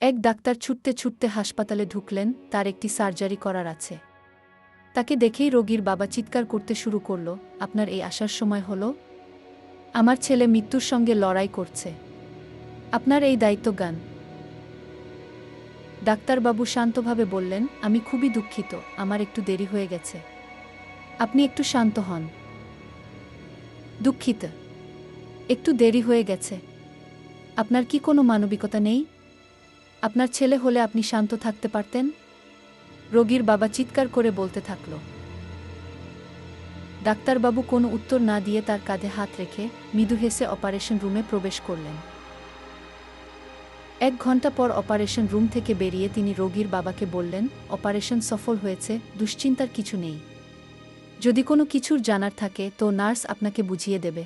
এক ডাক্তার ছুটতে ছুটতে হাসপাতালে ঢুকলেন, তার একটি সার্জারি করার আছে। তাকে দেখেই রোগীর বাবা চিৎকার করতে শুরু করল, আপনার এই আসার সময় হলো? আমার ছেলে মৃত্যুর সঙ্গে লড়াই করছে, আপনার এই দায়িত্বজ্ঞান। ডাক্তারবাবু শান্তভাবে বললেন, আমি খুবই দুঃখিত, আমার একটু দেরি হয়ে গেছে। আপনি একটু শান্ত হন। দুঃখিত? একটু দেরি হয়ে গেছে? আপনার কি কোনো মানবিকতা নেই? আপনার ছেলে হলে আপনি শান্ত থাকতে পারতেন? রোগীর বাবা চিৎকার করে বলতে থাকল। ডাক্তারবাবু কোনো উত্তর না দিয়ে তার কাঁধে হাত রেখে মৃদু হেসে অপারেশন রুমে প্রবেশ করলেন। 1 ঘণ্টা পর অপারেশন রুম থেকে বেরিয়ে তিনি রোগীর বাবাকে বললেন, অপারেশন সফল হয়েছে, দুশ্চিন্তার কিছু নেই। যদি কোনো কিছুর জানার থাকে তো নার্স আপনাকে বুঝিয়ে দেবে।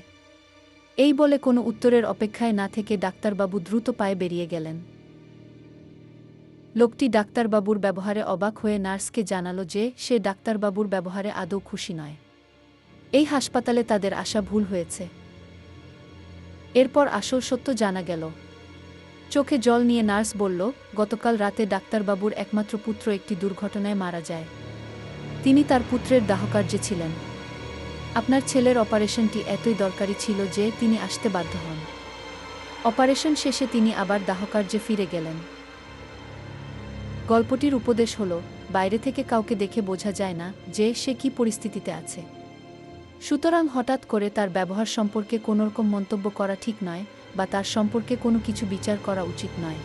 এই বলে কোনো উত্তরের অপেক্ষায় না থেকে ডাক্তারবাবু দ্রুত পায়ে বেরিয়ে গেলেন। লোকটি ডাক্তারবাবুর ব্যবহারে অবাক হয়ে নার্সকে জানালো যে সে ডাক্তারবাবুর ব্যবহারে আদৌ খুশি নয়। এই হাসপাতালে তাদের আসা ভুল হয়েছে। এরপর আসল সত্য জানা গেল। চোখে জল নিয়ে নার্স বলল, গতকাল রাতে ডাক্তারবাবুর একমাত্র পুত্র একটি দুর্ঘটনায় মারা যায়। তিনি তার পুত্রের দাহকার্যে ছিলেন। আপনার ছেলের অপারেশনটি এতই দরকারি ছিল যে তিনি আসতে বাধ্য হন। অপারেশন শেষে তিনি আবার দাহকার্যে ফিরে গেলেন। গল্পটির উপদেশ হল, বাইরে থেকে কাউকে দেখে বোঝা যায় না যে সে কী পরিস্থিতিতে আছে। সুতরাং হঠাৎ করে তার ব্যবহার সম্পর্কে কোনোরকম মন্তব্য করা ঠিক নয়, বা তার সম্পর্কে কোনো কিছু বিচার করা উচিত নয়।